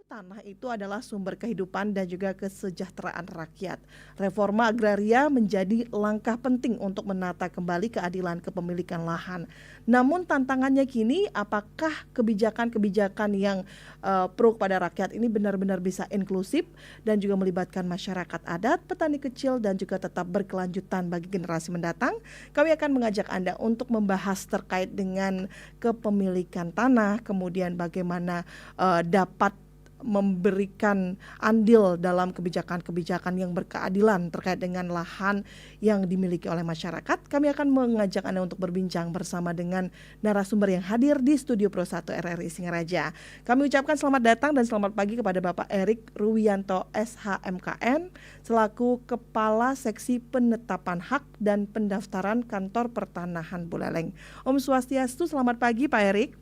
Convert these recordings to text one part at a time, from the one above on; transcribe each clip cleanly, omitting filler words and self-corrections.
tanah itu adalah sumber kehidupan dan juga kesejahteraan rakyat. Reforma agraria menjadi langkah penting untuk menata kembali keadilan kepemilikan lahan. Namun tantangannya kini, apakah kebijakan-kebijakan yang pro kepada rakyat ini benar-benar bisa inklusif dan juga melibatkan masyarakat adat, petani kecil dan juga tetap berkelanjutan bagi generasi mendatang? Kami akan mengajak Anda untuk membahas terkait dengan kepemilikan tanah, kemudian bagaimana dapat memberikan andil dalam kebijakan-kebijakan yang berkeadilan terkait dengan lahan yang dimiliki oleh masyarakat. Kami akan mengajak Anda untuk berbincang bersama dengan narasumber yang hadir di Studio Pro 1 RRI Singaraja. Kami ucapkan selamat datang dan selamat pagi kepada Bapak Erik Ruwianto SHMKN selaku Kepala Seksi Penetapan Hak dan Pendaftaran Kantor Pertanahan Buleleng. Om Swastiastu, selamat pagi Pak Erik.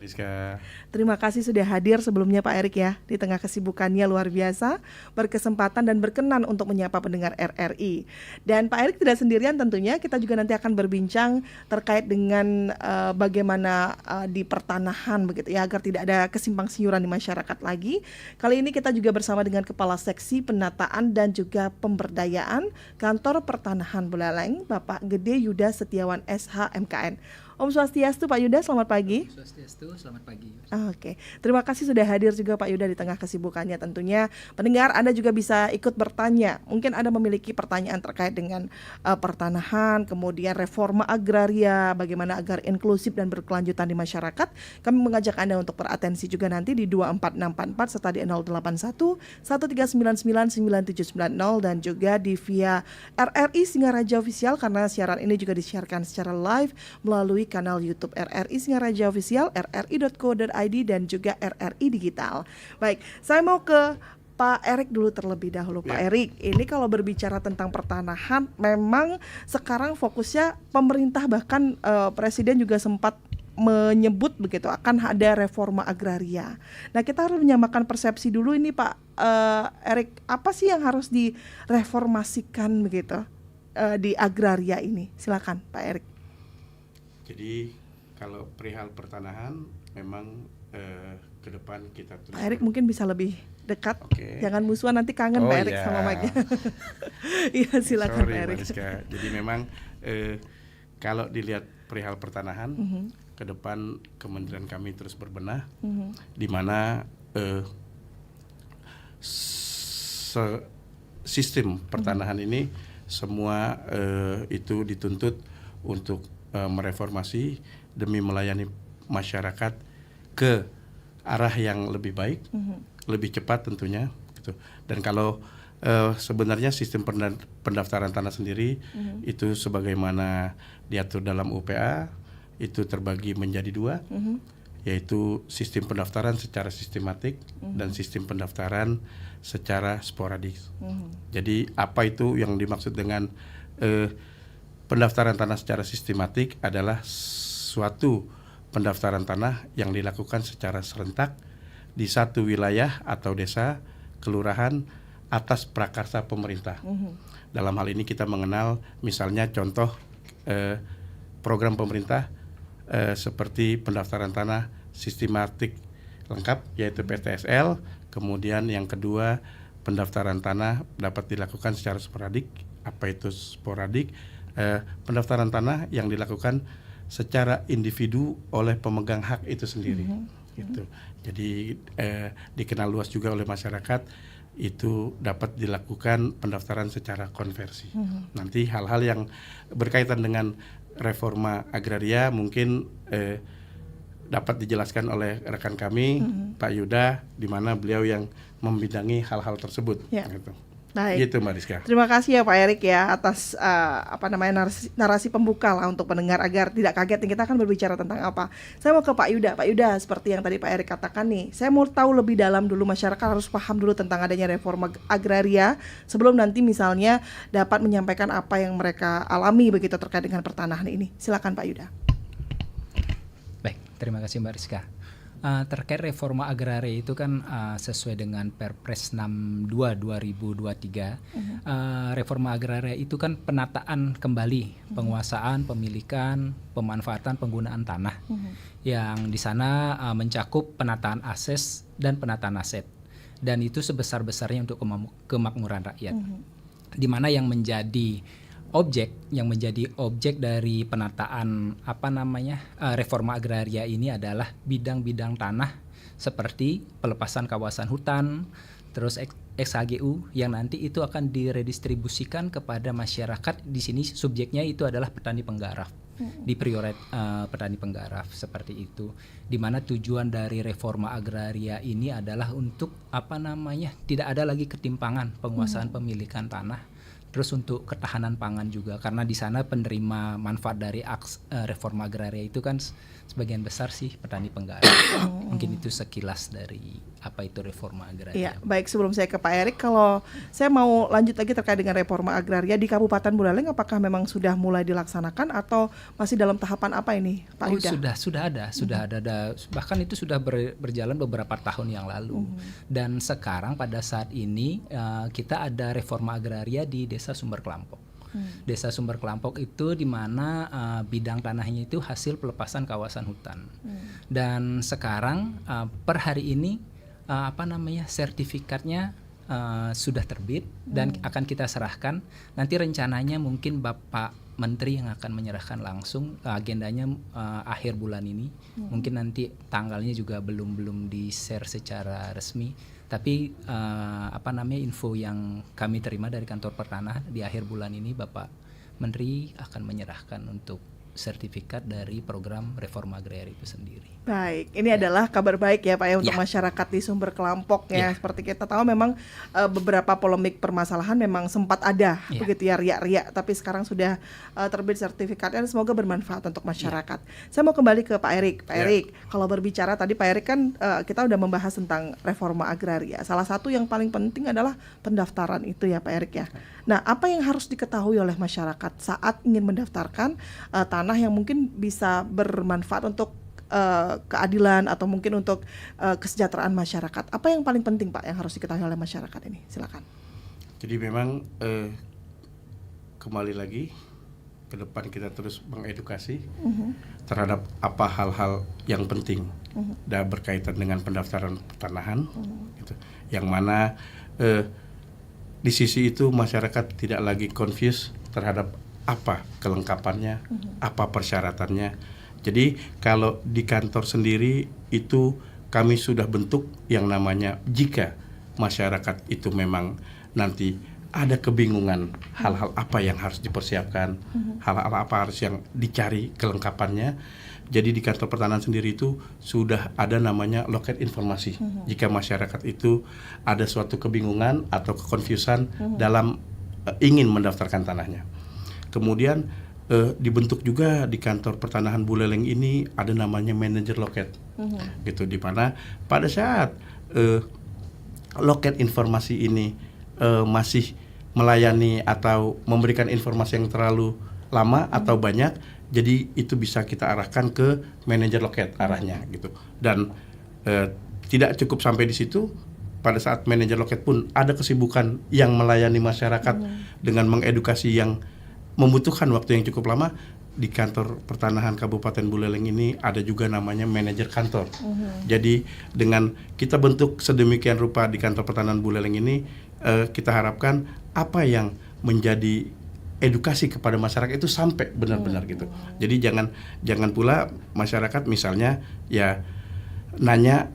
Rizka. Terima kasih sudah hadir sebelumnya Pak Erik ya, di tengah kesibukannya luar biasa, berkesempatan dan berkenan untuk menyapa pendengar RRI. Dan Pak Erik tidak sendirian tentunya, kita juga nanti akan berbincang terkait dengan bagaimana di pertanahan begitu ya, agar tidak ada kesimpang siuran di masyarakat lagi. Kali ini kita juga bersama dengan Kepala Seksi Penataan dan juga Pemberdayaan Kantor Pertanahan Buleleng, Bapak Gede Yuda Setiawan SHMKN. Om Swastiastu Pak Yuda, selamat pagi. Swastiastu, selamat pagi. Oke, terima kasih sudah hadir juga Pak Yuda di tengah kesibukannya. Tentunya pendengar Anda juga bisa ikut bertanya. Mungkin Anda memiliki pertanyaan terkait dengan pertanahan, kemudian reforma agraria, bagaimana agar inklusif dan berkelanjutan di masyarakat. Kami mengajak Anda untuk beratensi juga nanti di 24644 serta di 081 1399 9790 dan juga di via RRI Singaraja Official, karena siaran ini juga disiarkan secara live melalui kanal YouTube RRI Singaraja Official, rri.co.id dan juga RRI Digital. Baik, saya mau ke Pak Erik dulu terlebih dahulu. Pak Erik, ini kalau berbicara tentang pertanahan, memang sekarang fokusnya pemerintah, bahkan Presiden juga sempat menyebut begitu akan ada reforma agraria. Nah, kita harus menyamakan persepsi dulu ini Pak Erik, apa sih yang harus direformasikan begitu di agraria ini? Silakan Pak Erik. Jadi kalau perihal pertanahan memang ke depan kita terus. Pak Erik mungkin bisa lebih dekat. Okay. Jangan musuhan, nanti kangen Pak Erik sama Mike. Iya, silakan Pak Erik. Jadi memang kalau dilihat perihal pertanahan, ke depan kementerian kami terus berbenah, di mana sistem pertanahan ini semua itu dituntut untuk mereformasi demi melayani masyarakat ke arah yang lebih baik, lebih cepat tentunya gitu. Dan kalau sebenarnya sistem pendaftaran tanah sendiri itu sebagaimana diatur dalam UPA itu terbagi menjadi dua, yaitu sistem pendaftaran secara sistematik dan sistem pendaftaran secara sporadik. Jadi apa itu yang dimaksud dengan pendaftaran tanah secara sistematik adalah suatu pendaftaran tanah yang dilakukan secara serentak di satu wilayah atau desa, kelurahan atas prakarsa pemerintah. Dalam hal ini kita mengenal misalnya contoh program pemerintah seperti pendaftaran tanah sistematik lengkap yaitu PTSL, kemudian yang kedua pendaftaran tanah dapat dilakukan secara sporadik. Apa itu sporadik? Pendaftaran tanah yang dilakukan secara individu oleh pemegang hak itu sendiri. Gitu. Jadi dikenal luas juga oleh masyarakat, itu dapat dilakukan pendaftaran secara konversi. Nanti hal-hal yang berkaitan dengan reforma agraria mungkin dapat dijelaskan oleh rekan kami Pak Yuda, di mana beliau yang membidangi hal-hal tersebut. Gitu. Baik. Gitu Mbak Rizka. Terima kasih ya Pak Erik ya atas narasi pembuka lah untuk pendengar agar tidak kaget kita akan berbicara tentang apa. Saya mau ke Pak Yuda. Pak Yuda, seperti yang tadi Pak Erik katakan nih, saya mau tahu lebih dalam dulu, masyarakat harus paham dulu tentang adanya reforma agraria sebelum nanti misalnya dapat menyampaikan apa yang mereka alami begitu terkait dengan pertanahan ini. Silakan Pak Yuda. Baik, terima kasih Mbak Rizka. Terkait reforma agraria itu kan sesuai dengan Perpres 62 2023. Reforma agraria itu kan penataan kembali penguasaan, pemilikan, pemanfaatan, penggunaan tanah. Yang di sana mencakup penataan akses dan penataan aset. Dan itu sebesar-besarnya untuk kemakmuran rakyat. Di mana yang menjadi objek dari penataan reforma agraria ini adalah bidang-bidang tanah seperti pelepasan kawasan hutan, terus XHGU yang nanti itu akan diredistribusikan kepada masyarakat. Di sini subjeknya itu adalah petani penggarap, di petani penggarap seperti itu. Di mana tujuan dari reforma agraria ini adalah untuk tidak ada lagi ketimpangan penguasaan pemilikan tanah. Terus untuk ketahanan pangan juga, karena di sana penerima manfaat dari reforma agraria itu kan sebagian besar sih petani penggarap. Mungkin itu sekilas dari apa itu reforma agraria. Iya, baik, sebelum saya ke Pak Erik, kalau saya mau lanjut lagi terkait dengan reforma agraria di Kabupaten Buleleng, apakah memang sudah mulai dilaksanakan atau masih dalam tahapan apa ini, Pak Yuda? Sudah ada, bahkan itu sudah berjalan beberapa tahun yang lalu. Dan sekarang pada saat ini kita ada reforma agraria di Desa Sumber Kelampok. Desa Sumber Kelampok itu di mana bidang tanahnya itu hasil pelepasan kawasan hutan. Dan sekarang per hari ini sertifikatnya sudah terbit dan akan kita serahkan. Nanti rencananya mungkin Bapak Menteri yang akan menyerahkan langsung, agendanya akhir bulan ini. Mungkin nanti tanggalnya juga belum di-share secara resmi. Tapi info yang kami terima dari kantor pertanahan di akhir bulan ini Bapak Menteri akan menyerahkan untuk sertifikat dari program reforma agraria itu sendiri. Baik, ini adalah kabar baik ya Pak ya untuk masyarakat di Sumber Kelampok ya. Seperti kita tahu memang beberapa polemik permasalahan memang sempat ada begitu ya, riak-riak, tapi sekarang sudah terbit sertifikatnya dan semoga bermanfaat untuk masyarakat. Saya mau kembali ke Pak Erik. Pak Erik, kalau berbicara tadi Pak Erik kan kita udah membahas tentang reforma agraria. Salah satu yang paling penting adalah pendaftaran itu ya Pak Erik ya. Nah, apa yang harus diketahui oleh masyarakat saat ingin mendaftarkan tanah yang mungkin bisa bermanfaat untuk keadilan atau mungkin untuk kesejahteraan masyarakat? Apa yang paling penting Pak yang harus diketahui oleh masyarakat ini? Silakan. Jadi memang kembali lagi ke depan kita terus mengedukasi terhadap apa hal-hal yang penting dan berkaitan dengan pendaftaran pertanahan, gitu. Yang mana di sisi itu masyarakat tidak lagi confused terhadap apa kelengkapannya, apa persyaratannya. Jadi kalau di kantor sendiri itu kami sudah bentuk yang namanya jika masyarakat itu memang nanti ada kebingungan hal-hal apa yang harus dipersiapkan, hal-hal apa harus yang dicari kelengkapannya. Jadi di kantor pertanahan sendiri itu sudah ada namanya loket informasi. Jika masyarakat itu ada suatu kebingungan atau kekonfusan dalam ingin mendaftarkan tanahnya. Kemudian dibentuk juga di kantor pertanahan Buleleng ini ada namanya manajer loket, gitu, di mana pada saat loket informasi ini masih melayani atau memberikan informasi yang terlalu lama atau banyak, jadi itu bisa kita arahkan ke manajer loket arahnya, gitu. Dan tidak cukup sampai di situ. Pada saat manajer loket pun ada kesibukan yang melayani masyarakat dengan mengedukasi yang membutuhkan waktu yang cukup lama. Di kantor pertanahan Kabupaten Buleleng ini ada juga namanya manajer kantor. Jadi dengan kita bentuk sedemikian rupa di kantor pertanahan Buleleng ini, kita harapkan apa yang menjadi edukasi kepada masyarakat itu sampai benar-benar gitu. Jadi jangan pula masyarakat misalnya ya nanya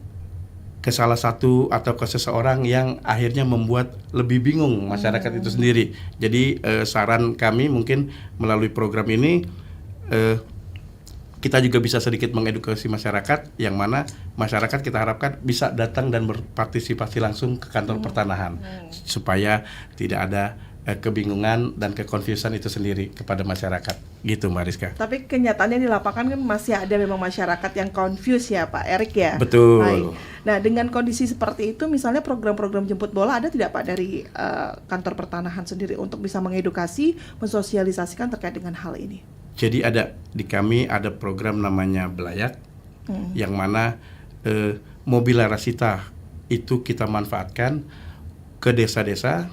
ke salah satu atau ke seseorang yang akhirnya membuat lebih bingung masyarakat itu sendiri. Jadi saran kami mungkin melalui program ini kita juga bisa sedikit mengedukasi masyarakat, yang mana masyarakat kita harapkan bisa datang dan berpartisipasi langsung ke kantor pertanahan supaya tidak ada kebingungan dan kekonfusan itu sendiri kepada masyarakat, gitu Mbak Rizka. Tapi kenyataannya di lapangan kan masih ada memang masyarakat yang confused ya Pak Erik ya. Betul. Baik. Nah dengan kondisi seperti itu, misalnya program-program jemput bola ada tidak Pak dari kantor pertanahan sendiri untuk bisa mengedukasi, mensosialisasikan terkait dengan hal ini? Jadi ada di kami ada program namanya Belayak, yang mana mobil Larasita itu kita manfaatkan ke desa-desa.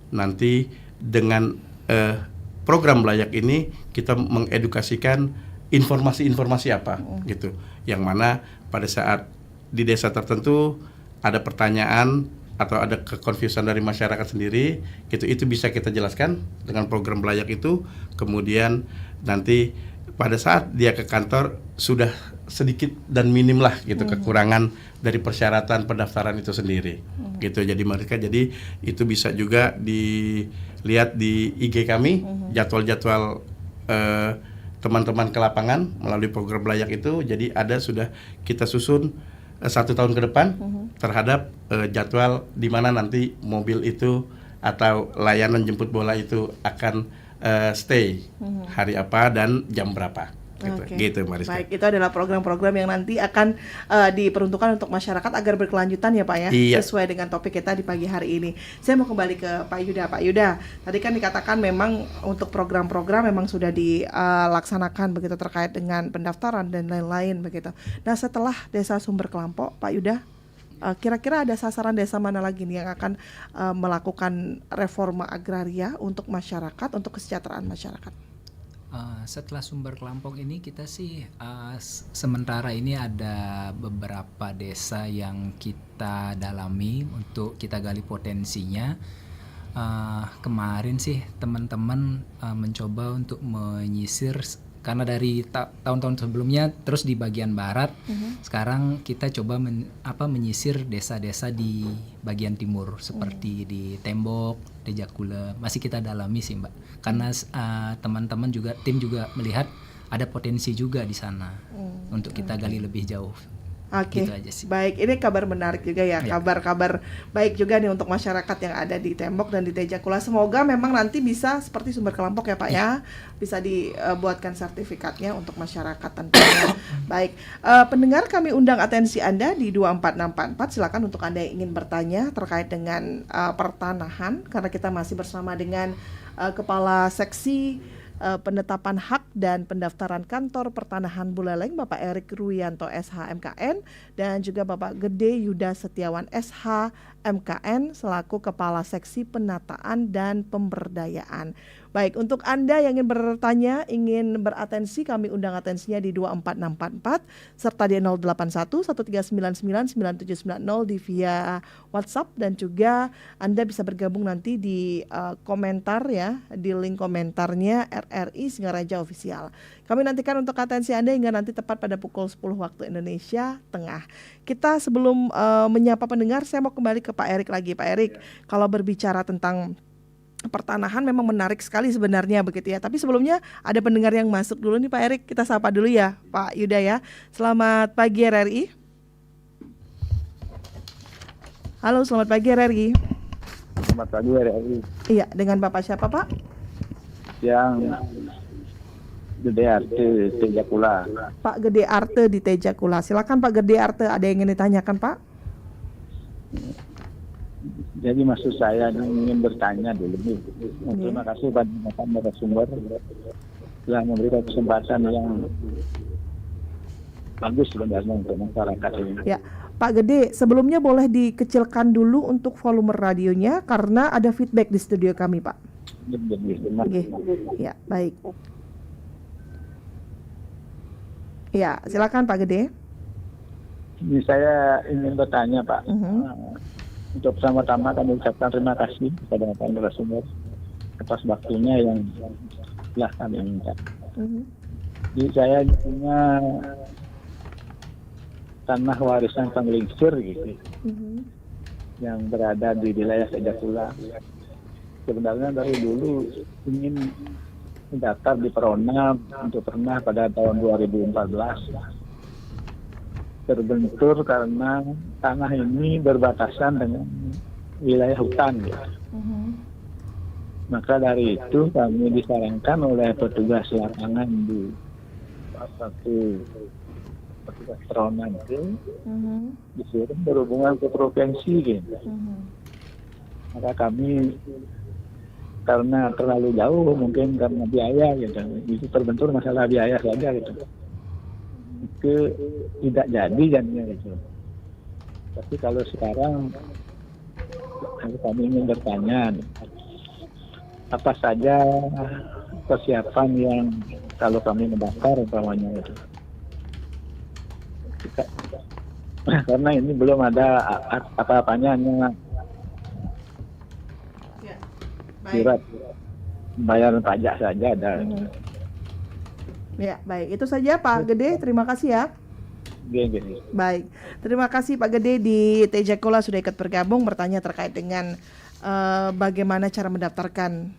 Nanti dengan program layak ini kita mengedukasikan informasi-informasi apa gitu, yang mana pada saat di desa tertentu ada pertanyaan atau ada kekonfusan dari masyarakat sendiri gitu, itu bisa kita jelaskan dengan program layak itu. Kemudian nanti pada saat dia ke kantor sudah sedikit dan minim lah gitu kekurangan dari persyaratan pendaftaran itu sendiri gitu. Jadi mereka, jadi itu bisa juga dilihat di IG kami, jadwal-jadwal teman-teman ke lapangan melalui program layak itu. Jadi ada sudah kita susun 1 tahun ke depan terhadap jadwal di mana nanti mobil itu atau layanan jemput bola itu akan stay hari apa dan jam berapa gitu. Gitu Mariska. Baik, itu adalah program-program yang nanti akan diperuntukkan untuk masyarakat agar berkelanjutan ya Pak ya, Iya. sesuai dengan topik kita di pagi hari ini. Saya mau kembali ke Pak Yuda. Pak Yuda, tadi kan dikatakan memang untuk program-program memang sudah dilaksanakan begitu terkait dengan pendaftaran dan lain-lain begitu. Nah, setelah Desa Sumber Kelampok, Pak Yuda, kira-kira ada sasaran desa mana lagi nih yang akan melakukan reforma agraria untuk masyarakat, untuk kesejahteraan masyarakat? Setelah Sumber Kelampok ini kita sih sementara ini ada beberapa desa yang kita dalami untuk kita gali potensinya. Kemarin sih teman-teman mencoba untuk menyisir, karena dari tahun-tahun sebelumnya terus di bagian barat, sekarang kita coba menyisir desa-desa di bagian timur seperti di Tembok, Tejakula, masih kita dalami sih Mbak, karena teman-teman juga, tim juga melihat ada potensi juga di sana untuk kita gali lebih jauh. Oke, Gitu aja sih. baik. Ini kabar menarik juga ya, Ya. kabar-kabar baik juga nih untuk masyarakat yang ada di Tembok dan di Tejakula. Semoga memang nanti bisa seperti Sumber Kelampok ya Pak ya, bisa dibuatkan sertifikatnya untuk masyarakat tentunya. Baik, pendengar, kami undang atensi Anda di 24644. Silakan untuk Anda yang ingin bertanya terkait dengan pertanahan, karena kita masih bersama dengan Kepala Seksi Penetapan Hak dan Pendaftaran Kantor Pertanahan Buleleng, Bapak Erik Ruyanto SH MKN, dan juga Bapak Gede Yuda Setiawan SH MKN selaku Kepala Seksi Penataan dan Pemberdayaan. Baik, untuk Anda yang ingin bertanya, ingin beratensi, kami undang atensinya di 24644 serta di 081 1399 9790 di via WhatsApp, dan juga Anda bisa bergabung nanti di komentar ya, di link komentarnya RRI Singaraja Official. Kami nantikan untuk atensi Anda hingga nanti tepat pada pukul 10 waktu Indonesia Tengah. Kita sebelum menyapa pendengar, saya mau kembali ke Pak Erik lagi. Pak Erik, kalau berbicara tentang pertanahan memang menarik sekali sebenarnya begitu ya. Tapi sebelumnya ada pendengar yang masuk dulu nih Pak Erik. Kita sapa dulu ya Pak Yuda ya. Selamat pagi RRI. Halo, selamat pagi RRI. Selamat pagi RRI. Iya, dengan Bapak siapa Pak? Yang Gede Arte Tejakula. Pak Gede Arte di Tejakula. Silakan Pak Gede Arte, ada yang ingin ditanyakan Pak? Jadi maksud saya ingin bertanya dulu nih. Terima kasih pada narasumber telah memberikan kesempatan yang bagus sebenarnya untuk masyarakat ini. Ya, Pak Gede, sebelumnya boleh dikecilkan dulu untuk volume radionya karena ada feedback di studio kami, Pak. Oke. Ya, baik. Ya, silakan Pak Gede. Ini saya ingin bertanya Pak. Untuk pertama-tama kami ucapkan terima kasih kepada Pak narasumber atas waktunya yang telah kami minta. Jadi saya punya tanah warisan penggelingsir gitu, yang berada di wilayah Tejakula. Sebenarnya dari dulu ingin mendaftar di Perona untuk pernah pada tahun 2014. Terbentur karena tanah ini berbatasan dengan wilayah hutan gitu. Maka dari itu kami disarankan oleh petugas lapangan di salah satu petugas Perona itu disuruh berhubungan ke provinsi gitu. Maka kami karena terlalu jauh, mungkin karena biaya gitu, itu terbentur masalah biaya saja gitu. Itu tidak jadi jadinya gitu. Tapi kalau sekarang kami ingin bertanya, apa saja persiapan yang kalau kami mendaftar umpamanya itu? Karena ini belum ada apa-apanya, hanya Ya, surat pembayaran pajak saja ada. Ya, baik. Itu saja Pak Gede. Terima kasih ya. Gini. Baik. Terima kasih Pak Gede di Tejakula sudah ikut bergabung bertanya terkait dengan bagaimana cara mendaftarkan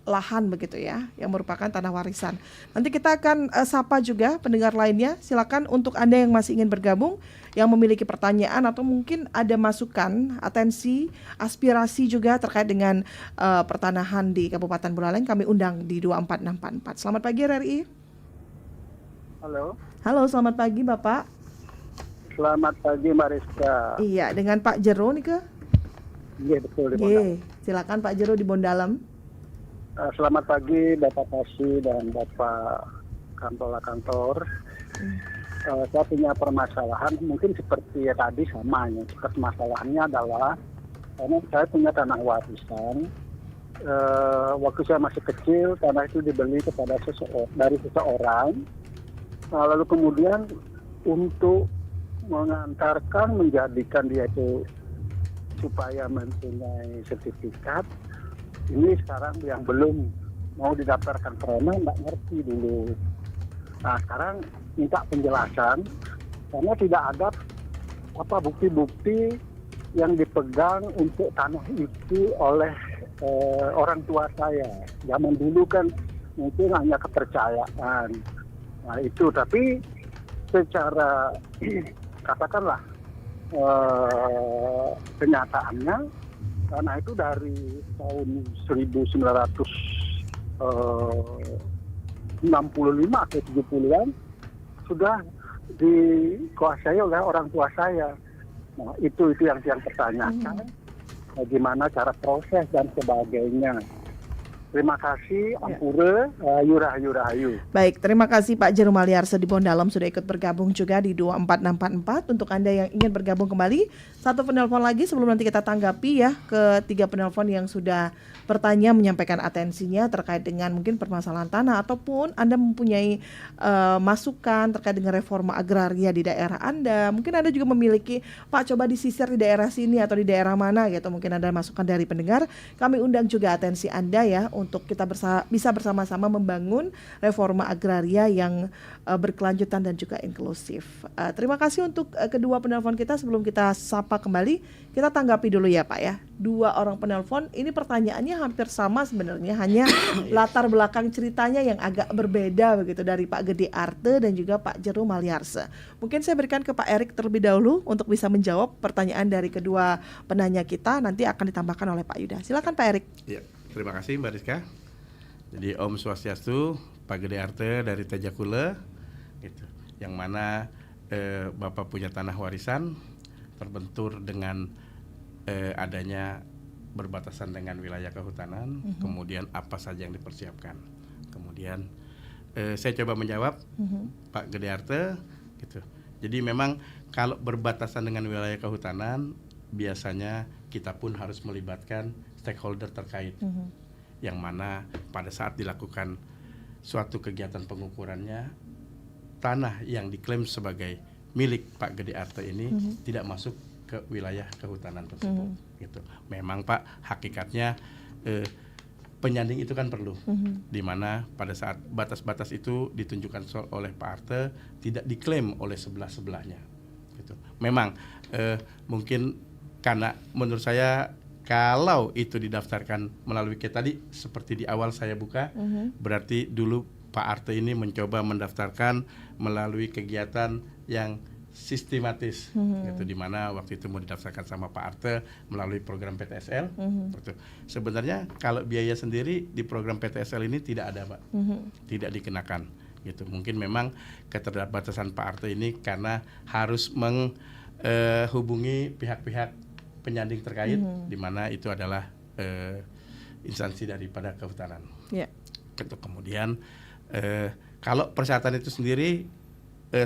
lahan begitu ya, yang merupakan tanah warisan. Nanti kita akan sapa juga pendengar lainnya. Silakan untuk Anda yang masih ingin bergabung, yang memiliki pertanyaan atau mungkin ada masukan, atensi, aspirasi juga terkait dengan pertanahan di Kabupaten Buleleng, kami undang di 24644. Selamat pagi RRI. Halo. Halo, selamat pagi Bapak. Selamat pagi Mariska. Iya, dengan Pak Jero nih ke? Iya betul di Bondal. Silakan Pak Jero di Bondalam. Selamat pagi Bapak Pasi dan Bapak kantor. Saya punya permasalahan mungkin seperti ya tadi sama ya. Permasalahannya adalah karena saya punya tanah warisan. Waktu saya masih kecil tanah itu dibeli kepada dari seseorang. Lalu kemudian untuk mengantarkan menjadikan dia itu supaya mempunyai sertifikat, ini sekarang yang belum mau didaftarkan karena nggak ngerti dulu. Nah sekarang minta penjelasan karena tidak ada bukti-bukti yang dipegang untuk tanah itu oleh orang tua saya. Zaman dulu kan mungkin hanya kepercayaan. Nah itu, tapi secara katakanlah kenyataannya tanah itu dari tahun 1965 atau 70-an sudah dikuasai oleh orang tua saya. Nah itu yang pertanyakan, bagaimana cara proses dan sebagainya. Terima kasih, Ampure, Rahayu. Baik, terima kasih Pak Jero Maliarse di Bondalam sudah ikut bergabung juga di 24644. Untuk Anda yang ingin bergabung kembali, satu penelpon lagi sebelum nanti kita tanggapi ya ketiga penelpon yang sudah bertanya menyampaikan atensinya terkait dengan mungkin permasalahan tanah ataupun Anda mempunyai masukan terkait dengan reforma agraria di daerah Anda. Mungkin Anda juga memiliki, Pak coba disisir di daerah sini atau di daerah mana gitu. Mungkin ada masukan dari pendengar. Kami undang juga atensi Anda ya untuk kita bisa bersama-sama membangun reforma agraria yang berkelanjutan dan juga inklusif. Terima kasih untuk kedua penelpon kita. Sebelum kita sapa kembali, kita tanggapi dulu ya Pak ya. Dua orang penelpon, ini pertanyaannya hampir sama sebenarnya, hanya latar belakang ceritanya yang agak berbeda begitu dari Pak Gede Arte dan juga Pak Jero Maliarse. Mungkin saya berikan ke Pak Erik terlebih dahulu untuk bisa menjawab pertanyaan dari kedua penanya kita, nanti akan ditambahkan oleh Pak Yuda. Silakan Pak Erik. Ya, terima kasih Mbak Rizka. Jadi Om Swastiastu, Pak Gede Arte dari Tejakula, gitu. Yang mana Bapak punya tanah warisan terbentur dengan adanya berbatasan dengan wilayah kehutanan, kemudian apa saja yang dipersiapkan. Kemudian saya coba menjawab Pak Gede Arte, gitu. Jadi memang kalau berbatasan dengan wilayah kehutanan, biasanya kita pun harus melibatkan stakeholder terkait, yang mana pada saat dilakukan suatu kegiatan pengukurannya, tanah yang diklaim sebagai milik Pak Gede Arte ini tidak masuk ke wilayah kehutanan tersebut. Gitu. Memang Pak, hakikatnya penyanding itu kan perlu, di mana pada saat batas-batas itu ditunjukkan oleh Pak Arte tidak diklaim oleh sebelah-sebelahnya. Gitu. Memang mungkin karena menurut saya kalau itu didaftarkan melalui tadi seperti di awal saya buka, berarti dulu Pak Arte ini mencoba mendaftarkan melalui kegiatan yang sistematis, gitu, di mana waktu itu mau didaftarkan sama Pak Arte melalui program PTSL. Gitu. Sebenarnya kalau biaya sendiri di program PTSL ini tidak ada, Pak, tidak dikenakan. Gitu. Mungkin memang keterbatasan Pak Arte ini karena harus menghubungi pihak-pihak penyanding terkait, di mana itu adalah instansi daripada kehutanan. Yeah. Gitu. Kemudian kalau persyaratan itu sendiri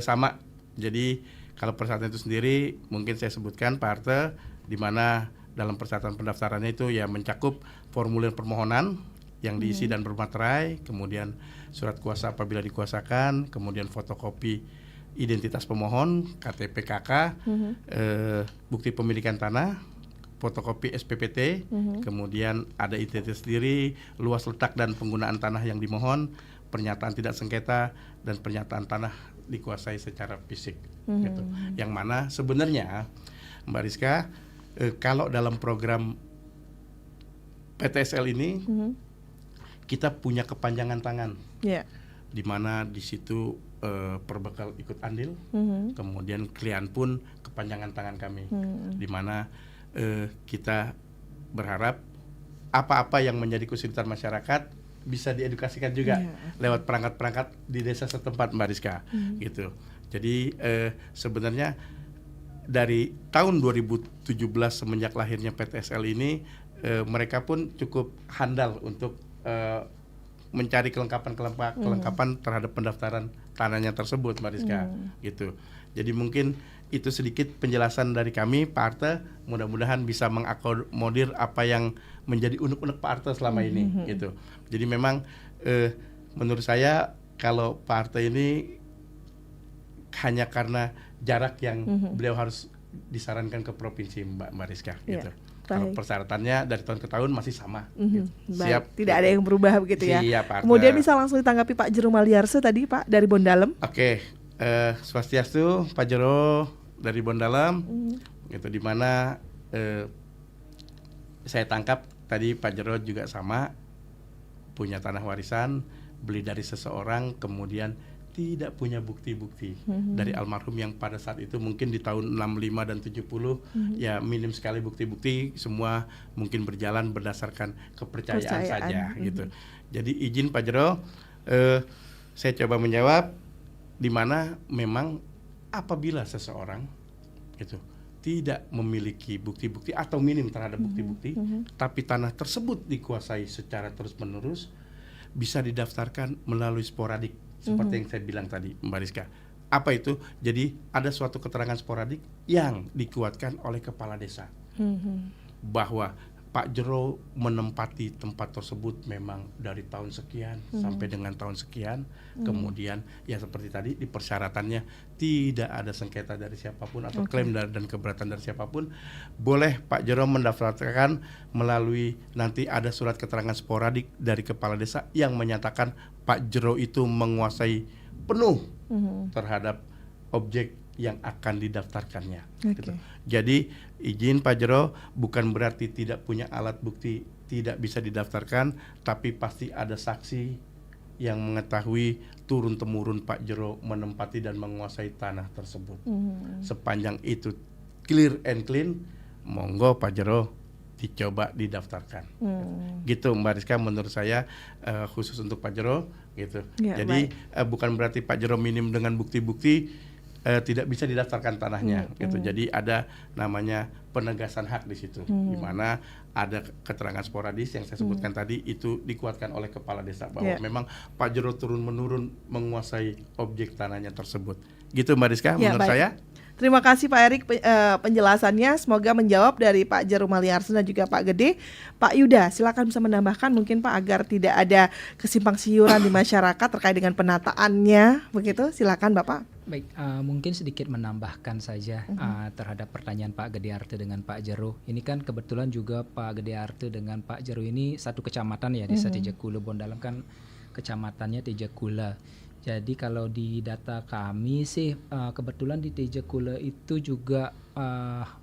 sama, jadi Kalau persyaratan itu sendiri mungkin saya sebutkan Pak Arte, di mana dalam persyaratan pendaftarannya itu ya mencakup formulir permohonan yang diisi dan bermaterai, kemudian surat kuasa apabila dikuasakan, kemudian fotokopi identitas pemohon, KTP KK, bukti pemilikan tanah, fotokopi SPPT, kemudian ada identitas diri, luas letak dan penggunaan tanah yang dimohon, pernyataan tidak sengketa, dan pernyataan tanah dikuasai secara fisik. Gitu. Yang mana sebenarnya Mbak Rizka, kalau dalam program PTSL ini kita punya kepanjangan tangan, di mana di situ perbekal ikut andil, kemudian klien pun kepanjangan tangan kami, di mana kita berharap apa-apa yang menjadi kesulitan masyarakat bisa diedukasikan juga lewat perangkat-perangkat di desa setempat, Mbak Rizka, gitu. Jadi sebenarnya dari tahun 2017 semenjak lahirnya PTSL ini, mereka pun cukup handal untuk mencari kelengkapan terhadap pendaftaran tanahnya tersebut, Mbak Rizka, gitu. Jadi mungkin itu sedikit penjelasan dari kami, Pak Arte. Mudah-mudahan bisa mengakomodir apa yang menjadi unek-unek Pak Arte selama ini, gitu. Jadi memang menurut saya kalau Pak Arte ini hanya karena jarak yang beliau harus disarankan ke provinsi, Mbak Rizka, gitu. Kalau persyaratannya dari tahun ke tahun masih sama. Gitu. Siap. Tidak ada yang berubah begitu ya. Siap, Pak Arte. Kemudian bisa langsung ditanggapi Pak Jero Maliarse tadi, Pak, dari Bondalem. Oke, swastiastu, Pak Jero dari Bondalem. Itu di mana saya tangkap tadi Pak Jero juga sama, punya tanah warisan, beli dari seseorang, kemudian tidak punya bukti-bukti dari almarhum yang pada saat itu mungkin di tahun 65 dan 70 ya minim sekali bukti-bukti, semua mungkin berjalan berdasarkan kepercayaan saja, gitu. Jadi izin Pak Jero, saya coba menjawab, di mana memang apabila seseorang gitu tidak memiliki bukti-bukti atau minim terhadap bukti-bukti, tapi tanah tersebut dikuasai secara terus-menerus, bisa didaftarkan melalui sporadik seperti yang saya bilang tadi, Mbak Rizka. Apa itu? Jadi ada suatu keterangan sporadik yang dikuatkan oleh kepala desa bahwa Pak Jero menempati tempat tersebut memang dari tahun sekian sampai dengan tahun sekian. Kemudian ya seperti tadi di persyaratannya tidak ada sengketa dari siapapun atau klaim dan keberatan dari siapapun. Boleh Pak Jero mendaftarkan melalui nanti ada surat keterangan sporadik dari kepala desa yang menyatakan Pak Jero itu menguasai penuh terhadap objek yang akan didaftarkannya. Gitu. Jadi izin Pak Jero bukan berarti tidak punya alat bukti tidak bisa didaftarkan, tapi pasti ada saksi yang mengetahui turun temurun Pak Jero menempati dan menguasai tanah tersebut. Sepanjang itu clear and clean, monggo Pak Jero dicoba didaftarkan. Gitu Mbak Rizka, menurut saya khusus untuk Pak Jero, gitu. Jadi bukan berarti Pak Jero minim dengan bukti-bukti tidak bisa didaftarkan tanahnya, gitu. Jadi ada namanya penegasan hak di situ, di mana ada keterangan sporadis yang saya sebutkan tadi itu dikuatkan oleh kepala desa bahwa memang Pak Jero turun menurun menguasai objek tanahnya tersebut. Gitu Mbak Rizka, menurut saya. Terima kasih Pak Erik penjelasannya, semoga menjawab dari Pak Jero Maliarse dan juga Pak Gede. Pak Yuda, silakan bisa menambahkan mungkin Pak agar tidak ada kesimpang siuran di masyarakat terkait dengan penataannya, begitu. Silakan Bapak. Baik, mungkin sedikit menambahkan saja terhadap pertanyaan Pak Gede Arte dengan Pak Jero. Ini kan kebetulan juga Pak Gede Arte dengan Pak Jero ini satu kecamatan ya, Desa Tejekula. Bondalem kan kecamatannya Tejekula. Jadi kalau di data kami sih kebetulan di Tejekula itu juga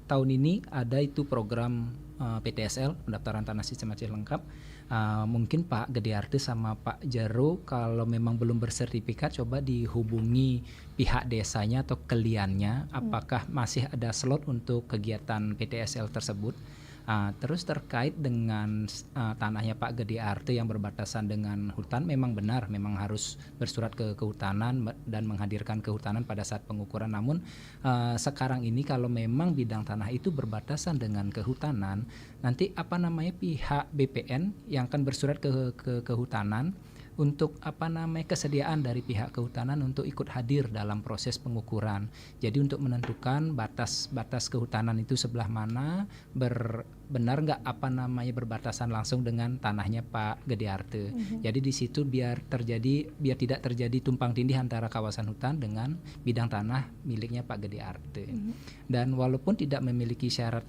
tahun ini ada itu program PTSL, pendaftaran tanah sistematis lengkap. Mungkin Pak Gede Arte sama Pak Jero kalau memang belum bersertifikat coba dihubungi pihak desanya atau kliennya apakah masih ada slot untuk kegiatan PTSL tersebut. Terus terkait dengan tanahnya Pak Gede Arte yang berbatasan dengan hutan, memang benar, memang harus bersurat ke kehutanan dan menghadirkan kehutanan pada saat pengukuran. Namun sekarang ini kalau memang bidang tanah itu berbatasan dengan kehutanan, nanti pihak BPN yang akan bersurat ke kehutanan untuk kesediaan dari pihak kehutanan untuk ikut hadir dalam proses pengukuran. Jadi untuk menentukan batas kehutanan itu sebelah mana, benar nggak berbatasan langsung dengan tanahnya Pak Gede Arte. Jadi di situ biar tidak terjadi tumpang tindih antara kawasan hutan dengan bidang tanah miliknya Pak Gede Arte. Dan walaupun tidak memiliki syarat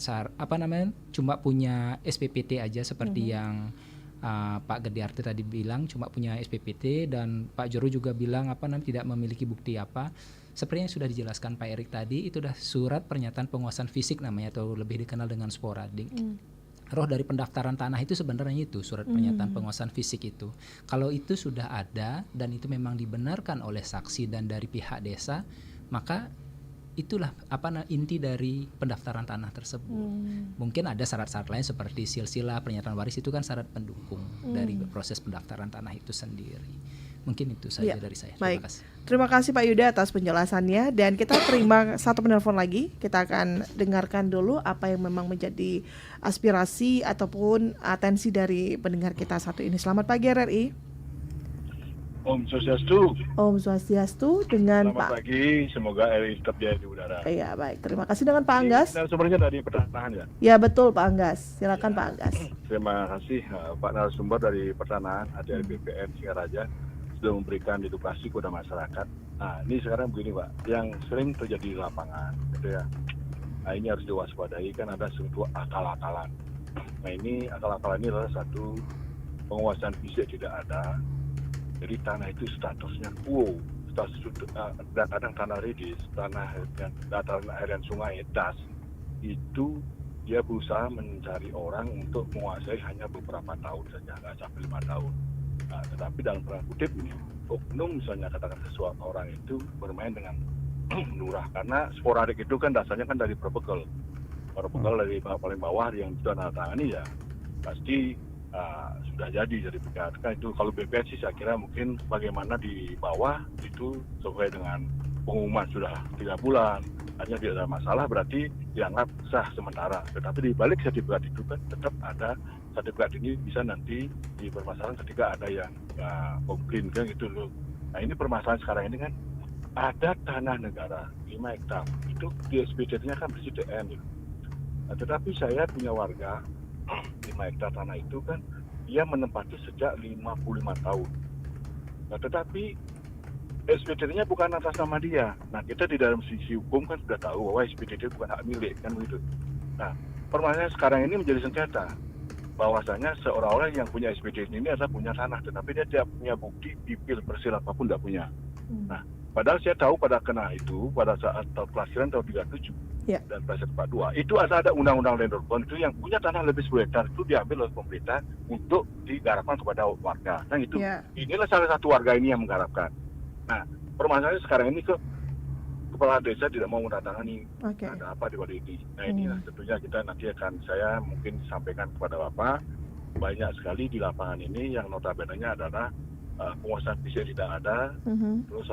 cuma punya SPPT aja seperti yang Pak Gede Arte tadi bilang cuma punya SPPT, dan Pak Joro juga bilang tidak memiliki bukti apa. Seperti yang sudah dijelaskan Pak Erik tadi, itu dah surat pernyataan penguasaan fisik namanya, atau lebih dikenal dengan sporadik. Roh dari pendaftaran tanah itu sebenarnya itu surat pernyataan penguasaan fisik itu. Kalau itu sudah ada dan itu memang dibenarkan oleh saksi dan dari pihak desa, maka itulah inti dari pendaftaran tanah tersebut. Mungkin ada syarat-syarat lain seperti silsilah pernyataan waris, itu kan syarat pendukung dari proses pendaftaran tanah itu sendiri. Mungkin itu saja dari saya. Terima kasih. Terima kasih Pak Yuda atas penjelasannya, dan kita terima satu penelpon lagi. Kita akan dengarkan dulu apa yang memang menjadi aspirasi ataupun atensi dari pendengar kita satu ini. Selamat pagi RRI. Om Swastiastu. Om Swastiastu dengan Selamat Pak. Pagi, semoga RRI tetap jaya di udara. Iya, baik. Terima kasih dengan Pak Anggas. Narasumbernya dari Pertanahan ya? Ya betul Pak Anggas. Silakan Pak Anggas. Terima kasih Pak narasumber dari Pertanahan ADR BPN Singaraja sudah memberikan edukasi kepada masyarakat. Nah ini sekarang begini Pak, yang sering terjadi di lapangan gitu ya. Nah ini harus diwaspadai, kan ada sebuah akal-akalan. Nah ini akal-akalan ini adalah satu penguasaan fisik tidak ada. Jadi tanah itu statusnya kadang tanah redis, tanah dan dataran air dan sungai das itu dia berusaha mencari orang untuk menguasai hanya beberapa tahun saja, nggak sampai 5 tahun. Nah, tetapi dalam tanda kutip ini, oknum misalnya katakan sesuatu orang itu bermain dengan lurah, karena sporadik itu kan dasarnya kan dari probekel dari paling bawah yang sudah tangani ya pasti sudah jadi dari PKK. Kan itu kalau BPN sih saya kira mungkin bagaimana di bawah itu sesuai dengan pengumuman sudah 3 bulan hanya tidak ada masalah, berarti dianggap sah sementara. Tetapi di balik sertifikat itu kan tetap ada sertifikat ini bisa nanti dipermasalahkan ketika ada yang komplain kan gitu loh. Nah ini permasalahan sekarang ini kan ada tanah negara 5 hektar itu di SPT-nya kan bersih DN gitu. Nah, tetapi saya punya warga 5 hektar tanah itu kan dia menempati sejak 55 tahun. Nah, tetapi SPT-nya bukan atas nama dia. Nah, kita di dalam sisi hukum kan sudah tahu bahwa SPT itu bukan hak milik kan begitu. Nah, permasalahan sekarang ini menjadi sengketa. Bahwasanya seorang-orang yang punya SPT ini adalah punya tanah, tetapi dia tidak punya bukti dipil persil apapun tidak punya. Nah, padahal saya tahu pada kena itu pada saat kelahiran tahun 37 dan Presiden 42 itu ada undang-undang land reform itu yang punya tanah lebih 10 hektar itu diambil oleh pemerintah untuk digarapkan kepada warga. Kan itu. Inilah salah satu warga ini yang menggarapkan. Nah, permasalahannya sekarang ini kepala desa tidak mau menandatangani. Ada apa di balik ini? Nah, inilah tentunya saya mungkin sampaikan kepada Bapak, banyak sekali di lapangan ini yang notabene-nya adalah penguasaan fisik tidak ada, terus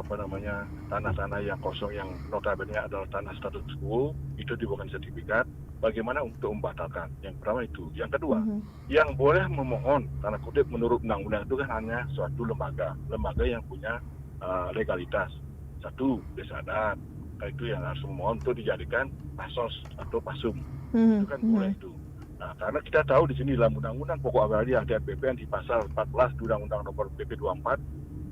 tanah-tanah yang kosong yang notabene adalah tanah status quo itu dibuatkan sertifikat. Bagaimana untuk membatalkan? Yang pertama itu. Yang kedua, yang boleh memohon tanda kutip menurut undang-undang itu kan hanya suatu lembaga yang punya legalitas. Satu, desa adat, itu yang harus memohon untuk dijadikan pasos atau pasum. Itu kan boleh itu. Nah, karena kita tahu di sini dalam Undang-Undang Pokok Agraria dan BPN di pasal 14 Undang-Undang Nomor PP 24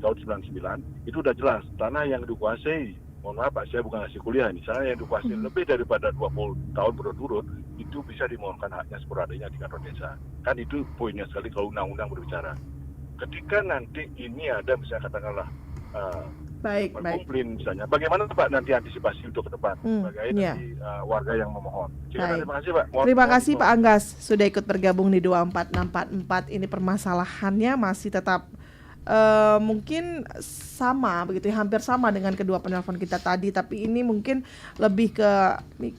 tahun 99 itu udah jelas tanah yang dikuasai, mohon maaf Pak, saya bukan ngasih kuliah ini, tanah yang dikuasai lebih daripada 20 tahun berturut-turut itu bisa dimohonkan haknya sporadiknya di kantor desa. Kan itu poinnya sekali kalau undang-undang berbicara. Ketika nanti ini ada misalnya katakanlah komplain misalnya, bagaimana Pak nanti antisipasi untuk ke depan sebagai nanti warga yang memohon. Terima kasih Pak. Terima kasih Pak Anggas sudah ikut bergabung di 24644. Ini permasalahannya masih tetap mungkin sama begitu ya, hampir sama dengan kedua penelpon kita tadi, tapi ini mungkin lebih ke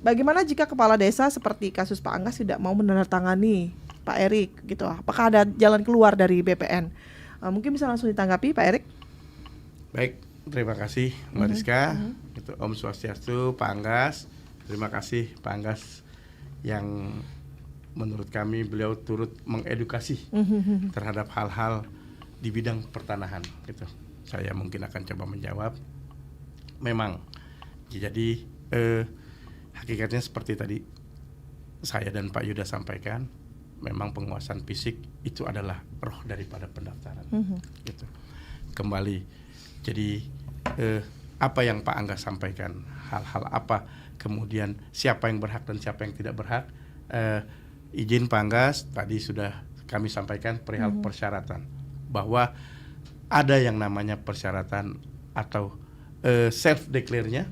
bagaimana jika kepala desa seperti kasus Pak Anggas tidak mau menandatangani Pak Erik gitu. Apakah ada jalan keluar dari BPN? Mungkin bisa langsung ditanggapi Pak Erik. Baik, terima kasih Mbak Rizka. Itu Om Swastiastu, Pak Anggas. Terima kasih Pak Anggas yang menurut kami beliau turut mengedukasi terhadap hal-hal di bidang pertanahan gitu. Saya mungkin akan coba menjawab. Memang jadi hakikatnya seperti tadi saya dan Pak Yuda sampaikan, memang penguasaan fisik itu adalah roh daripada pendaftaran. Gitu. Kembali, jadi apa yang Pak Angga sampaikan, hal-hal apa, kemudian siapa yang berhak dan siapa yang tidak berhak. Izin Pak Anggas, tadi sudah kami sampaikan perihal persyaratan, bahwa ada yang namanya persyaratan atau self declare-nya,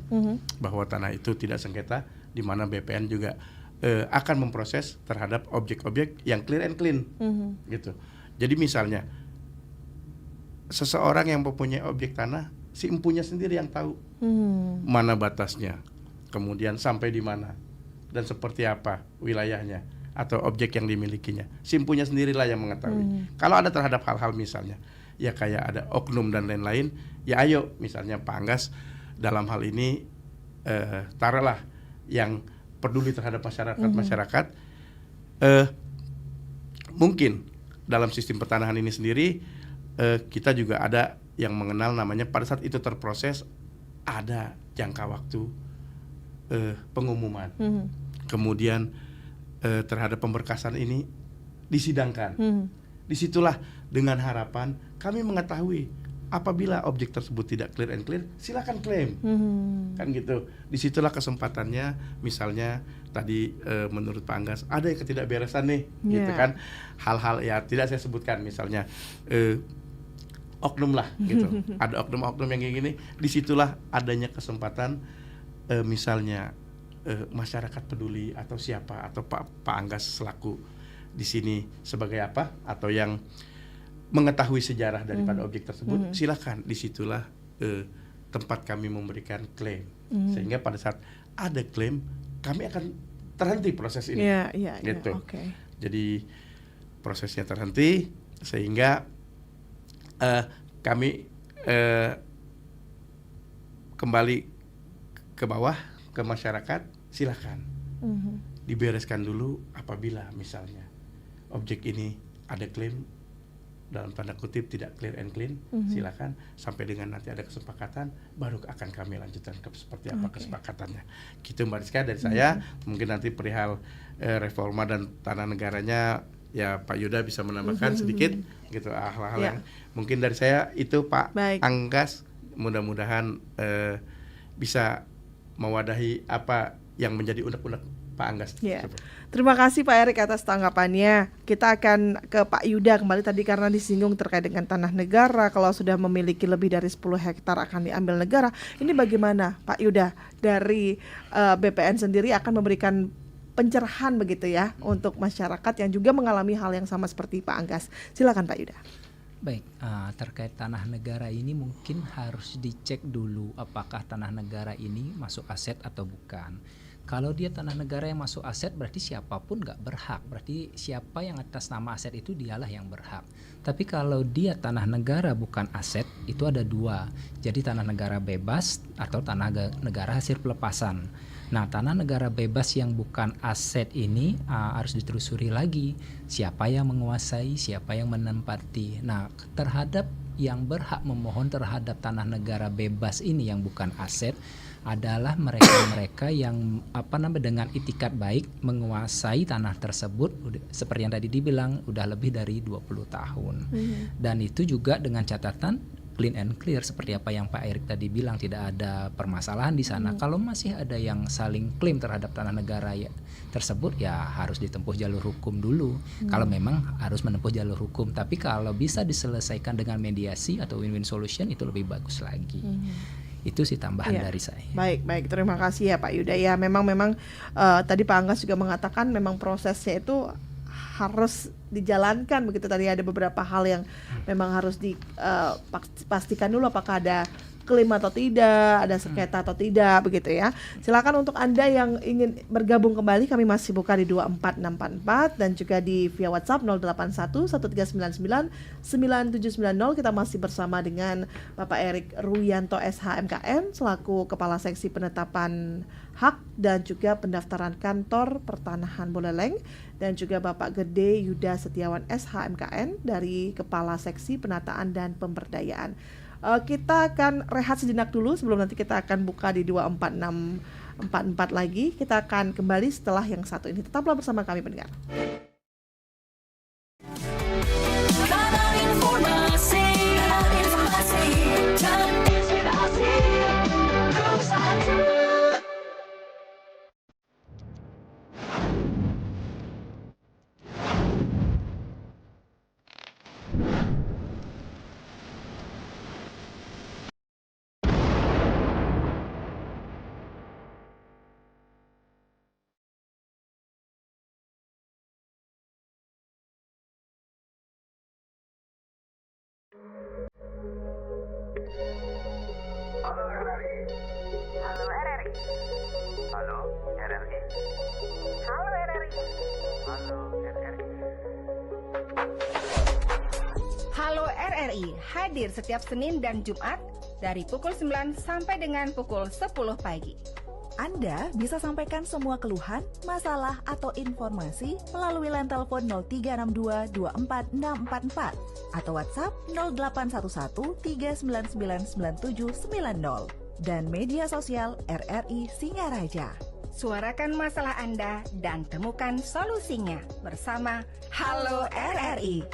bahwa tanah itu tidak sengketa, di mana BPN juga akan memproses terhadap objek-objek yang clear and clean, gitu. Jadi misalnya seseorang yang mempunyai objek tanah, si empunya sendiri yang tahu mana batasnya, kemudian sampai di mana dan seperti apa wilayahnya atau objek yang dimilikinya. Si empunya sendirilah yang mengetahui. Kalau ada terhadap hal-hal misalnya, ya kayak ada oknum dan lain-lain, ya ayo misalnya Pak Anggas dalam hal ini taruhlah yang peduli terhadap masyarakat, mungkin dalam sistem pertanahan ini sendiri kita juga ada yang mengenal namanya pada saat itu terproses ada jangka waktu pengumuman, kemudian terhadap pemberkasan ini disidangkan. Disitulah dengan harapan kami mengetahui apabila objek tersebut tidak clear and clear, silakan klaim, kan gitu. Disitulah kesempatannya, misalnya tadi menurut Pak Anggas ada yang ketidakberesan nih, gitu kan, hal-hal ya tidak saya sebutkan, misalnya oknum lah, gitu. Ada oknum-oknum yang kayak gini, disitulah adanya kesempatan, misalnya masyarakat peduli atau siapa atau Pak Anggas selaku di sini sebagai apa atau yang mengetahui sejarah daripada objek tersebut, silakan. Disitulah tempat kami memberikan klaim, sehingga pada saat ada klaim kami akan terhenti proses ini, gitu. Jadi prosesnya terhenti sehingga kami kembali ke bawah ke masyarakat, silakan dibereskan dulu apabila misalnya objek ini ada klaim dalam tanda kutip tidak clear and clean, silakan sampai dengan nanti ada kesepakatan baru akan kami lanjutkan ke seperti apa kesepakatannya. Gitu Mbak Rizka dari saya. Mungkin nanti perihal reforma dan tanah negaranya ya Pak Yuda bisa menambahkan sedikit gitu hal-hal yang mungkin dari saya itu Pak Anggas, mudah-mudahan bisa mewadahi apa yang menjadi unek-unek Pak Anggas. Terima kasih Pak Erik atas tanggapannya. Kita akan ke Pak Yuda kembali tadi karena disinggung terkait dengan tanah negara. Kalau sudah memiliki lebih dari 10 hektar akan diambil negara. Ini bagaimana Pak Yuda dari BPN sendiri akan memberikan pencerahan begitu ya untuk masyarakat yang juga mengalami hal yang sama seperti Pak Anggas. Silakan Pak Yuda. Baik, terkait tanah negara ini mungkin harus dicek dulu apakah tanah negara ini masuk aset atau bukan. Kalau dia tanah negara yang masuk aset berarti siapapun nggak berhak. Berarti siapa yang atas nama aset itu dialah yang berhak. Tapi kalau dia tanah negara bukan aset, itu ada dua. Jadi tanah negara bebas atau tanah negara hasil pelepasan. Nah, tanah negara bebas yang bukan aset ini harus ditelusuri lagi. Siapa yang menguasai, siapa yang menempati. Nah, terhadap yang berhak memohon terhadap tanah negara bebas ini yang bukan aset adalah mereka-mereka yang dengan itikat baik menguasai tanah tersebut seperti yang tadi dibilang udah lebih dari 20 tahun. Dan itu juga dengan catatan clean and clear seperti apa yang Pak Erik tadi bilang, tidak ada permasalahan di sana. Kalau masih ada yang saling klaim terhadap tanah negara tersebut ya harus ditempuh jalur hukum dulu. Kalau memang harus menempuh jalur hukum, tapi kalau bisa diselesaikan dengan mediasi atau win-win solution itu lebih bagus lagi. Itu sih tambahan dari saya. Baik, terima kasih ya Pak Yuda. Ya memang tadi Pak Anggas juga mengatakan memang prosesnya itu harus dijalankan begitu. Tadi ada beberapa hal yang memang harus dipastikan dulu apakah ada klaim atau tidak, ada sengketa atau tidak begitu ya. Silakan untuk Anda yang ingin bergabung kembali, kami masih buka di 24644 dan juga di via WhatsApp 081 1399 9790. Kita masih bersama dengan Bapak Erik Ruyanto SH MKM selaku Kepala Seksi Penetapan Hak dan juga Pendaftaran Kantor Pertanahan Buleleng, dan juga Bapak Gede Yuda Setiawan SHMKN dari Kepala Seksi Penataan dan Pemberdayaan. Kita akan rehat sejenak dulu sebelum nanti kita akan buka di 24644 lagi. Kita akan kembali setelah yang satu ini. Tetaplah bersama kami pendengar. Halo RRI hadir setiap Senin dan Jumat dari pukul 9 sampai dengan pukul 10 pagi. Anda bisa sampaikan semua keluhan, masalah, atau informasi melalui line telepon 0362 24644 atau WhatsApp 0811 399 9790 dan media sosial RRI Singaraja. Suarakan masalah Anda dan temukan solusinya bersama Halo RRI.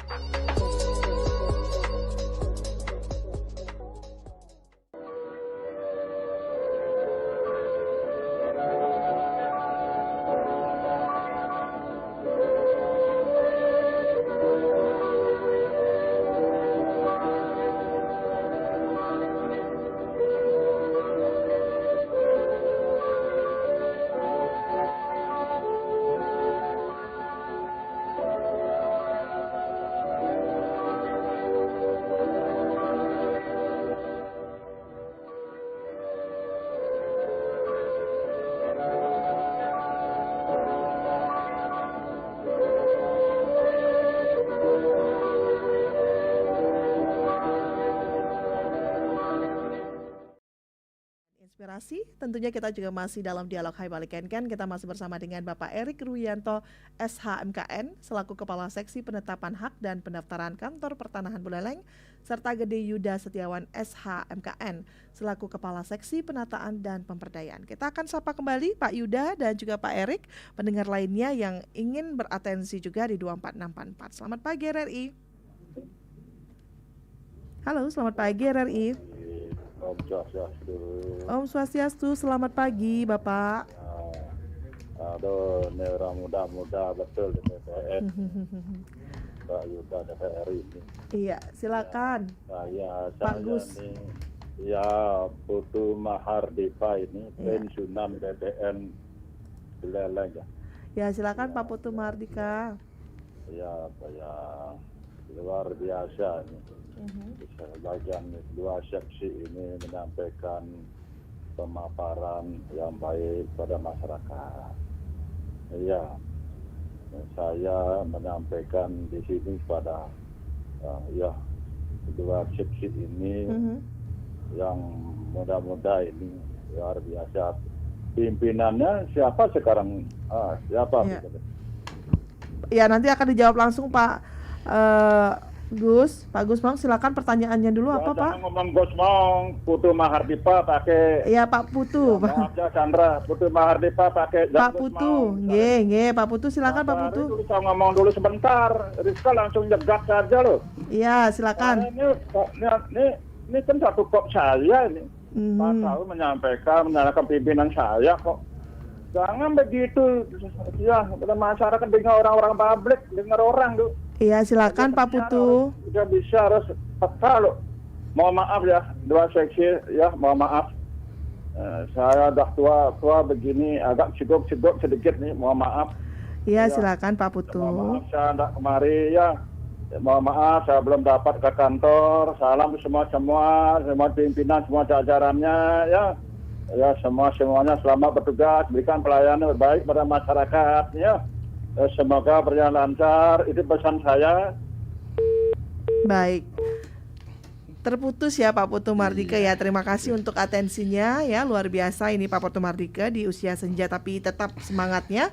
Inspirasi, tentunya kita juga masih dalam dialog Hai Balik Kenken. Kita masih bersama dengan Bapak Erik Ruyanto SHMKN selaku Kepala Seksi Penetapan Hak dan Pendaftaran Kantor Pertanahan Buleleng, serta Gede Yuda Setiawan SHMKN selaku Kepala Seksi Penataan dan Pemberdayaan. Kita akan sapa kembali Pak Yuda dan juga Pak Erik, pendengar lainnya yang ingin beratensi juga di 24644. Selamat pagi RRI. Halo, selamat pagi RRI. Om Swastiastu. Om Swastiastu, selamat pagi Bapak. Aduh, ini orang muda-muda betul di BPN. Pak Yuda DPR ini. Iya, silakan. Saya Gus. ini, ya Putu Mahardipa ini pensiunan BPN Buleleng ya. Ya, silakan Pak Putu Mahardika. Ya, luar biasa ini. Bagian dua seksi ini menyampaikan pemaparan yang baik pada masyarakat. Iya, saya menyampaikan di sini kepada dua seksi ini yang muda-muda ini luar biasa. Pimpinannya siapa sekarang? Siapa? Ya, nanti akan dijawab langsung Pak Gus. Pak Gus Mong, silakan pertanyaannya dulu apa Pak? Jangan ngomong Gus Mong, Putu Mahardipa pakai. Iya Pak Putu. Maaf ya Chandra, Putu Mahardipa pakai. Pak Putu, nge, Pak Putu silakan Pak Putu. Saya ngomong dulu sebentar, Rizka langsung nyegat saja loh. Iya silakan. Ini kan satu kop saya ini. Pak tahu menyampaikan pimpinan saya kok. Jangan begitu, ya masyarakat dengar orang-orang publik, dengar orang tuh. Iya silakan Pak Putu. Udah bisa harus peka loh. Mohon maaf ya, dua seksi ya, mohon maaf. Saya udah tua begini, agak cigok sedikit nih, mohon maaf. Iya silakan Pak Putu. Mohon maaf saya tidak kemari ya. Mohon maaf saya belum dapat ke kantor. Salam semua pimpinan, semua jajarannya ya. Ya semuanya selamat bertugas, berikan pelayanan terbaik pada masyarakat ya. Semoga berjalan lancar, itu pesan saya. Baik. Terputus ya Pak Putu Mardika ya. Terima kasih untuk atensinya ya, luar biasa ini Pak Putu Mardika di usia senja tapi tetap semangatnya.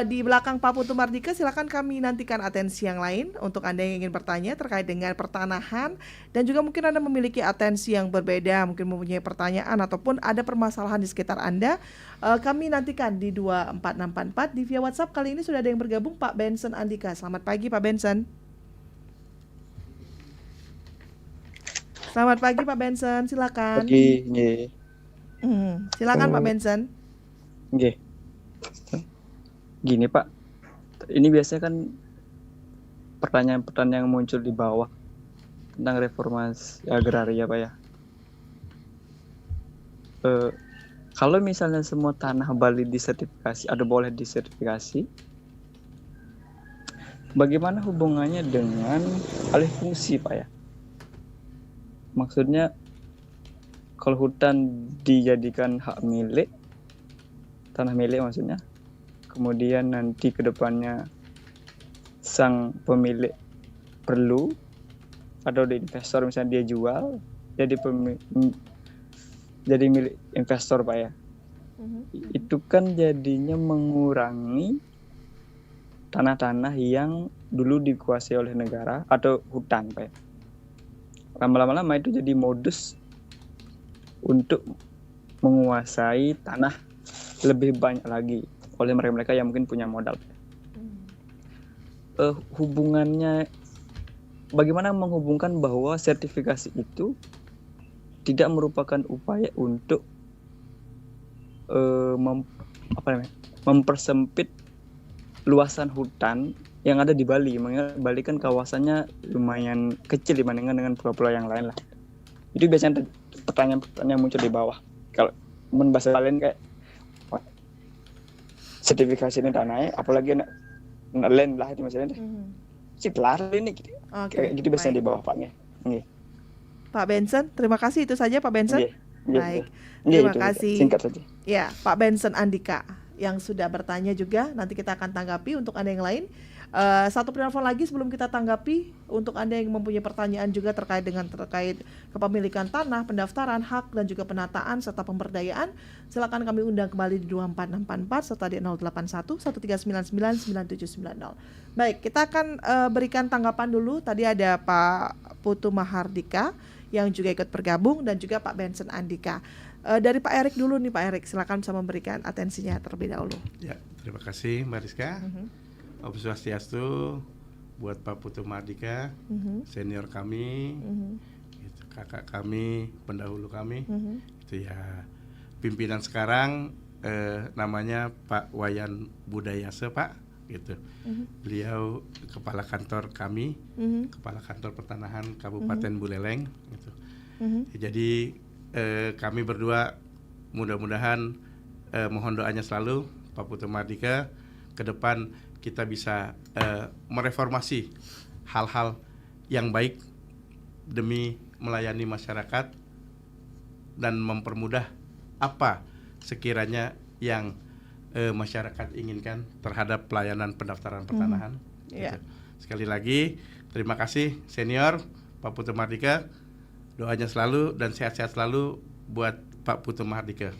Di belakang Pak Putu Mardika silakan kami nantikan atensi yang lain untuk Anda yang ingin bertanya terkait dengan pertanahan, dan juga mungkin Anda memiliki atensi yang berbeda, mungkin mempunyai pertanyaan ataupun ada permasalahan di sekitar Anda. Kami nantikan di 24644 di via WhatsApp. Kali ini sudah ada yang bergabung, Pak Benson Andika. Selamat pagi Pak Benson. Selamat pagi Pak Benson, silakan. Pagi, nggih. Silakan Pak Benson. Nggih. Gini Pak, ini biasanya kan pertanyaan-pertanyaan yang muncul di bawah tentang reformasi agraria Pak ya. Kalau misalnya semua tanah Bali disertifikasi atau boleh disertifikasi, bagaimana hubungannya dengan alih fungsi Pak ya? Maksudnya kalau hutan dijadikan hak milik, tanah milik maksudnya, kemudian nanti ke depannya sang pemilik perlu atau di investor misalnya dia jual jadi milik investor Pak ya. Itu kan jadinya mengurangi tanah-tanah yang dulu dikuasai oleh negara atau hutan Pak ya. Lama-lama itu jadi modus untuk menguasai tanah lebih banyak lagi oleh mereka yang mungkin punya modal. Hubungannya, bagaimana menghubungkan bahwa sertifikasi itu tidak merupakan upaya untuk mempersempit luasan hutan yang ada di Bali. Mengingat Bali kan kawasannya lumayan kecil dibandingkan dengan pulau-pulau yang lain lah. Itu biasanya pertanyaan-pertanyaan muncul di bawah. Kalau bahasa lain kayak sertifikasi ini tanahnya, apalagi land lah itu maksudnya. Ciplar ini gitu. Kayak gitu biasanya di bawah Pak. Nggih. Pak Benson, terima kasih, itu saja Pak Benson. Baik. Terima kasih. Singkat saja. Ya, Pak Benson Andika yang sudah bertanya juga, nanti kita akan tanggapi untuk Anda yang lain. Satu penelpon lagi sebelum kita tanggapi untuk Anda yang mempunyai pertanyaan juga terkait kepemilikan tanah, pendaftaran hak dan juga penataan serta pemberdayaan. Silakan kami undang kembali di 24644 serta di 081 139999790. Baik, kita akan berikan tanggapan dulu. Tadi ada Pak Putu Mahardika yang juga ikut bergabung dan juga Pak Benson Andika. Dari Pak Erik dulu nih Pak Erik, silakan bisa memberikan atensinya terlebih dahulu. Ya, terima kasih Mbak Rizka. Om Swastiastu buat Pak Putu Mardika, senior kami, gitu, kakak kami, pendahulu kami, itu ya pimpinan sekarang namanya Pak Wayan Budayase Pak, gitu. Beliau kepala kantor kami, kepala kantor pertanahan Kabupaten Buleleng, gitu. Jadi kami berdua mudah-mudahan mohon doanya selalu Pak Putu Mardika ke depan kita bisa mereformasi hal-hal yang baik demi melayani masyarakat dan mempermudah apa sekiranya yang masyarakat inginkan terhadap pelayanan pendaftaran pertanahan. Gitu. Sekali lagi terima kasih senior Pak Putu Mardika, doanya selalu dan sehat-sehat selalu buat Pak Putu Mardika.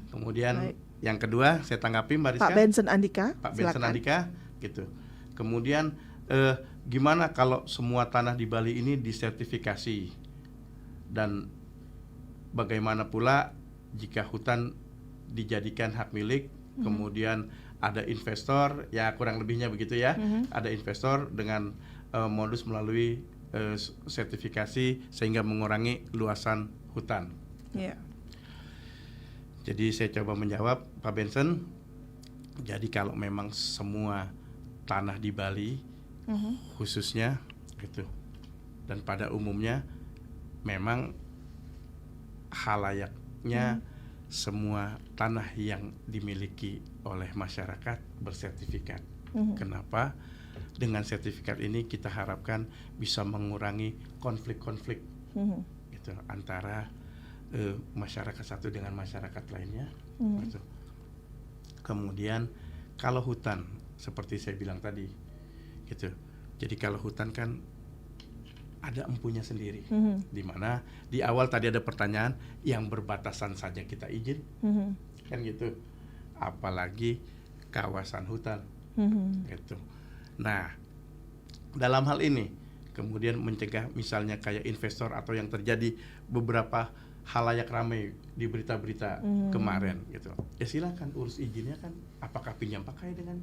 Kemudian yang kedua saya tanggapi Mbak Rizka. Pak Benson Andika. Pak Benson Andika, gitu. Kemudian gimana kalau semua tanah di Bali ini disertifikasi, dan bagaimana pula jika hutan dijadikan hak milik, kemudian ada investor, ya kurang lebihnya begitu ya, ada investor dengan modus melalui sertifikasi sehingga mengurangi luasan hutan. Jadi saya coba menjawab Pak Benson. Jadi kalau memang semua tanah di Bali khususnya gitu, dan pada umumnya memang halayaknya semua tanah yang dimiliki oleh masyarakat bersertifikat. Kenapa? Dengan sertifikat ini kita harapkan bisa mengurangi konflik-konflik gitu, antara masyarakat satu dengan masyarakat lainnya. Gitu. Kemudian kalau hutan seperti saya bilang tadi gitu. Jadi kalau hutan kan ada empunya sendiri. Di mana di awal tadi ada pertanyaan yang berbatasan saja kita izin, kan gitu. Apalagi kawasan hutan, gitu. Nah, dalam hal ini kemudian mencegah misalnya kayak investor atau yang terjadi beberapa halayak ramai di berita-berita kemarin, gitu. Ya silakan urus izinnya kan. Apakah pinjam pakai dengan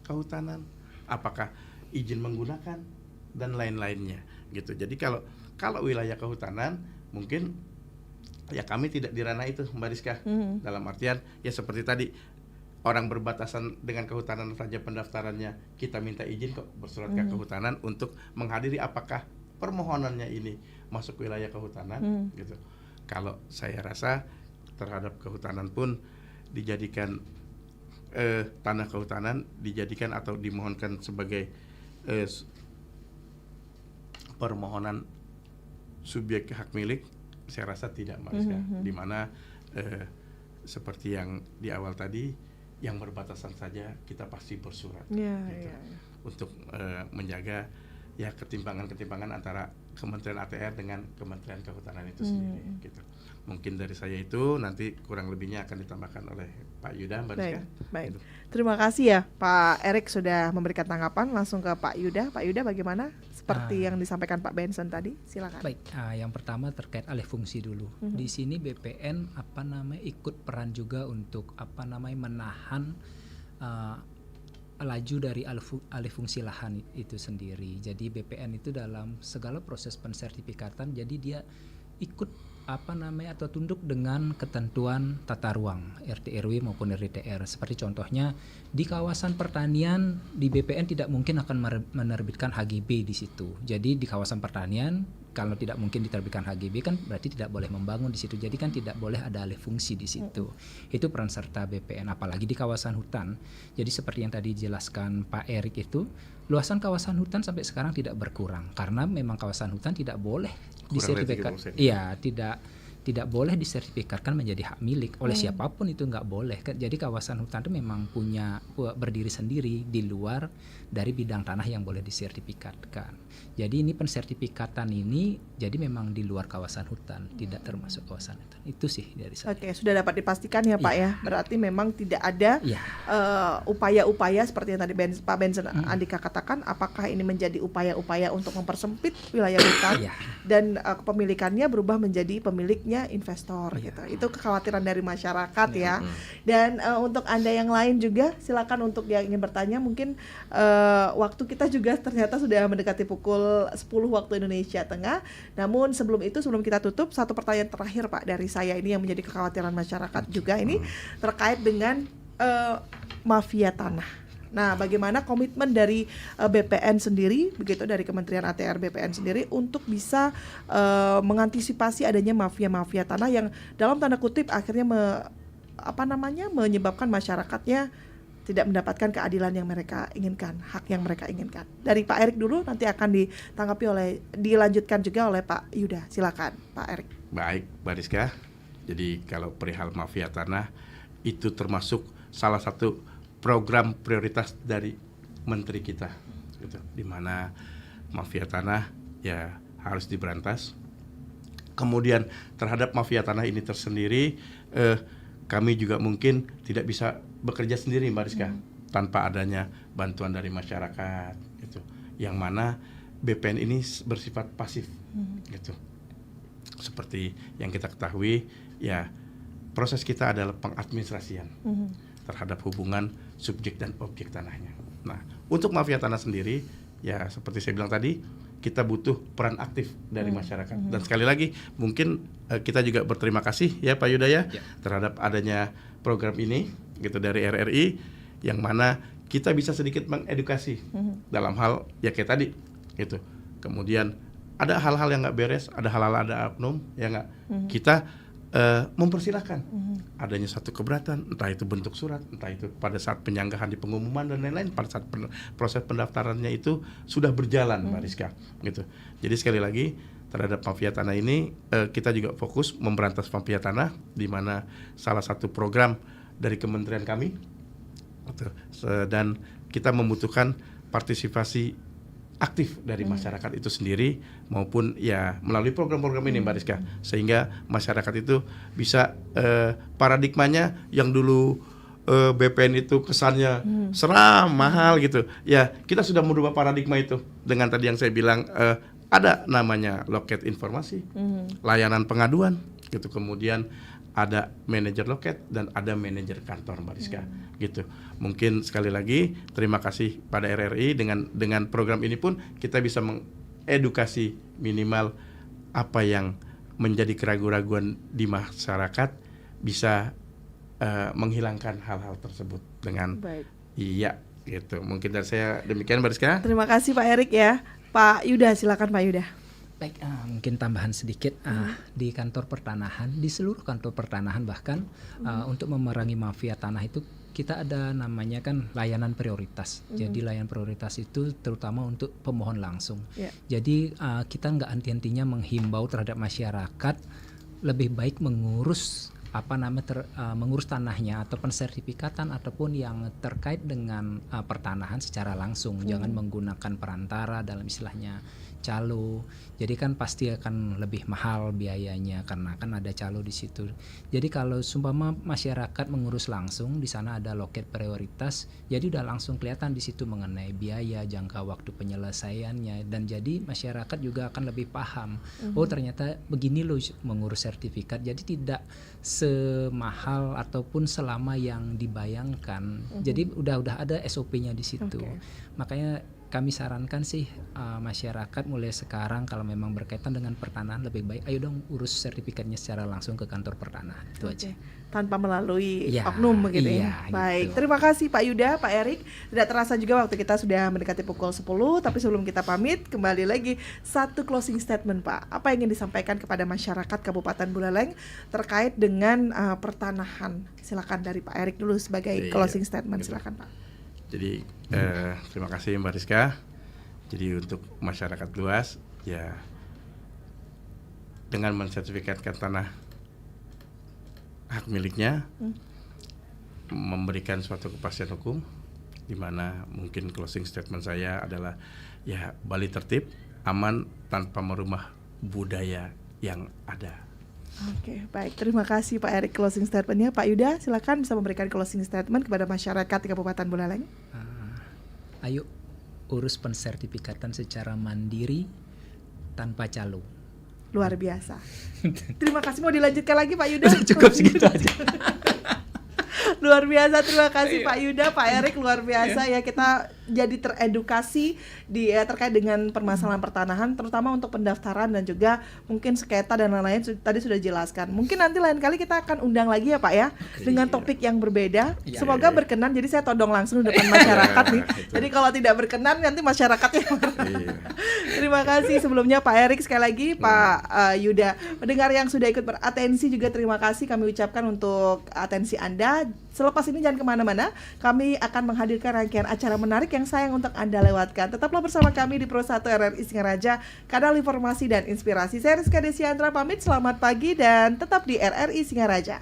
kehutanan? Apakah izin menggunakan dan lain-lainnya, gitu. Jadi kalau wilayah kehutanan mungkin ya kami tidak di ranah itu, Mbak Rizka. Dalam artian ya seperti tadi, orang berbatasan dengan kehutanan saja pendaftarannya kita minta izin kok bersurat ke kehutanan untuk menghadiri apakah permohonannya ini masuk wilayah kehutanan, gitu. Kalau saya rasa terhadap kehutanan pun dijadikan tanah kehutanan dijadikan atau dimohonkan sebagai permohonan subjek hak milik, saya rasa tidak, Mbak Rizka. Di mana seperti yang di awal tadi, yang berbatasan saja kita pasti bersurat, gitu. Untuk menjaga ya ketimpangan antara Kementerian ATR dengan Kementerian Kehutanan itu sendiri, gitu. Mungkin dari saya itu, nanti kurang lebihnya akan ditambahkan oleh Pak Yuda, Mbak Rizka. Baik. Gitu. Terima kasih ya Pak Erik sudah memberikan tanggapan. Langsung ke Pak Yuda. Pak Yuda, bagaimana? Seperti yang disampaikan Pak Benson tadi, silakan. Baik, yang pertama terkait alih fungsi dulu. Di sini BPN ikut peran juga untuk menahan laju dari alih fungsi lahan itu sendiri. Jadi BPN itu dalam segala proses pensertifikatan, jadi dia ikut atau tunduk dengan ketentuan tata ruang RT RW maupun RDTR. Seperti contohnya di kawasan pertanian, di BPN tidak mungkin akan menerbitkan HGB di situ. Jadi di kawasan pertanian kalau tidak mungkin diterbitkan HGB kan berarti tidak boleh membangun di situ. Jadi kan tidak boleh ada alih fungsi di situ. Itu peran serta BPN, apalagi di kawasan hutan. Jadi seperti yang tadi dijelaskan Pak Erik itu, luasan kawasan hutan sampai sekarang tidak berkurang karena memang kawasan hutan tidak boleh disertifikat. Iya, tidak boleh disertifikatkan menjadi hak milik oleh siapapun, itu nggak boleh. Jadi kawasan hutan itu memang berdiri sendiri di luar dari bidang tanah yang boleh disertifikatkan. Jadi ini pensertifikatan ini jadi memang di luar kawasan hutan, tidak termasuk kawasan hutan. Itu sih dari saya. Oke, sudah dapat dipastikan ya Pak ya. Berarti memang tidak ada upaya-upaya seperti yang tadi Pak Benson Andika katakan. Apakah ini menjadi upaya-upaya untuk mempersempit wilayah hutan dan kepemilikannya berubah menjadi pemiliknya investor gitu. Itu kekhawatiran dari masyarakat ya. Dan untuk Anda yang lain juga silakan untuk yang ingin bertanya. Mungkin waktu kita juga ternyata sudah mendekati pukul 10 waktu Indonesia Tengah. Namun sebelum kita tutup, satu pertanyaan terakhir Pak dari saya ini yang menjadi kekhawatiran masyarakat juga ini terkait dengan mafia tanah. Nah, bagaimana komitmen dari BPN sendiri, begitu dari Kementerian ATR BPN sendiri untuk bisa mengantisipasi adanya mafia-mafia tanah yang dalam tanda kutip akhirnya menyebabkan masyarakatnya tidak mendapatkan keadilan yang mereka inginkan, hak yang mereka inginkan. Dari Pak Erik dulu, nanti akan dilanjutkan juga oleh Pak Yuda. Silakan Pak Erik. Baik, Mbak Rizka. Jadi kalau perihal mafia tanah itu termasuk salah satu program prioritas dari menteri kita, gitu. Di mana mafia tanah ya harus diberantas. Kemudian terhadap mafia tanah ini tersendiri, kami juga mungkin tidak bisa bekerja sendiri, Mbak Rizka, tanpa adanya bantuan dari masyarakat, gitu. Yang mana BPN ini bersifat pasif, gitu. Seperti yang kita ketahui, ya proses kita adalah pengadministrasian terhadap hubungan subjek dan objek tanahnya. Nah, untuk mafia tanah sendiri, ya seperti saya bilang tadi, kita butuh peran aktif dari masyarakat. Dan sekali lagi, mungkin kita juga berterima kasih ya Pak Yuda ya terhadap adanya program ini, gitu, dari RRI, yang mana kita bisa sedikit mengedukasi dalam hal ya kayak tadi, gitu. Kemudian ada hal-hal yang nggak beres, ada hal-hal ada oknum, ya nggak, kita mempersilahkan adanya satu keberatan, entah itu bentuk surat, entah itu pada saat penyanggahan di pengumuman dan lain-lain, pada saat proses pendaftarannya itu sudah berjalan, Mbak Rizka, gitu. Jadi sekali lagi terhadap mafia tanah ini kita juga fokus memberantas mafia tanah, di mana salah satu program dari kementerian kami, gitu. Dan kita membutuhkan partisipasi aktif dari masyarakat itu sendiri maupun ya melalui program-program ini Mbak Rizka, sehingga masyarakat itu bisa paradigmanya yang dulu BPN itu kesannya seram, mahal gitu. Ya, kita sudah merubah paradigma itu dengan tadi yang saya bilang ada namanya loket informasi, layanan pengaduan gitu. Kemudian ada manajer loket dan ada manajer kantor Mbak Rizka gitu. Mungkin sekali lagi terima kasih pada RRI dengan program ini pun kita bisa mengedukasi minimal apa yang menjadi keraguan-raguan di masyarakat, bisa menghilangkan hal-hal tersebut dengan iya gitu. Mungkin dari saya demikian Mbak Rizka. Terima kasih Pak Erik ya. Pak Yuda, silakan Pak Yuda. Baik, mungkin tambahan sedikit di kantor pertanahan, di seluruh kantor pertanahan bahkan untuk memerangi mafia tanah itu kita ada namanya kan layanan prioritas. Jadi layanan prioritas itu terutama untuk pemohon langsung. Jadi kita nggak henti-hentinya menghimbau terhadap masyarakat lebih baik mengurus mengurus tanahnya atau pensertifikatan ataupun yang terkait dengan pertanahan secara langsung. Jangan menggunakan perantara, dalam istilahnya calo. Jadi kan pasti akan lebih mahal biayanya karena kan ada calo di situ. Jadi kalau sumpama masyarakat mengurus langsung, di sana ada loket prioritas, jadi udah langsung kelihatan di situ mengenai biaya, jangka waktu penyelesaiannya, dan jadi masyarakat juga akan lebih paham. Oh ternyata begini loh mengurus sertifikat. Jadi tidak semahal ataupun selama yang dibayangkan. Jadi udah ada SOP-nya di situ. Makanya kami sarankan sih masyarakat mulai sekarang kalau memang berkaitan dengan pertanahan lebih baik ayo dong urus sertifikatnya secara langsung ke kantor pertanahan. Itu aja. Tanpa melalui oknum begitu ya. Baik, gitu. Terima kasih Pak Yuda, Pak Erik. Tidak terasa juga waktu kita sudah mendekati pukul 10, tapi sebelum kita pamit kembali lagi satu closing statement Pak. Apa yang ingin disampaikan kepada masyarakat Kabupaten Buleleng terkait dengan pertanahan? Silakan dari Pak Erik dulu sebagai closing statement. Silakan Pak. Jadi terima kasih Mbak Rizka. Jadi untuk masyarakat luas ya dengan mensertifikatkan tanah hak miliknya, memberikan suatu kepastian hukum, di mana mungkin closing statement saya adalah ya Bali tertib, aman tanpa merubah budaya yang ada. Oke, baik. Terima kasih Pak Erik closing statementnya. Pak Yuda, silakan bisa memberikan closing statement kepada masyarakat di Kabupaten Buleleng. Ayo urus pensertifikatan secara mandiri tanpa calo. Luar biasa. Terima kasih. Mau dilanjutkan lagi Pak Yuda? Cukup segitu aja. Luar biasa, terima kasih Pak Yuda, Pak Erik, luar biasa ya, kita jadi teredukasi terkait dengan permasalahan pertanahan, terutama untuk pendaftaran dan juga mungkin sengketa dan lain-lain tadi sudah jelaskan. Mungkin nanti lain kali kita akan undang lagi ya Pak ya, dengan topik yang berbeda. Semoga berkenan, jadi saya todong langsung di depan masyarakat nih. Jadi kalau tidak berkenan nanti masyarakatnya. Terima kasih sebelumnya Pak Erik, sekali lagi Pak Yuda. Pendengar yang sudah ikut beratensi juga terima kasih kami ucapkan untuk atensi Anda. Selepas ini jangan kemana-mana, kami akan menghadirkan rangkaian acara menarik yang sayang untuk Anda lewatkan. Tetaplah bersama kami di Pro 1 RRI Singaraja, kanal informasi dan inspirasi. Saya Rizka Desiandra pamit, selamat pagi dan tetap di RRI Singaraja.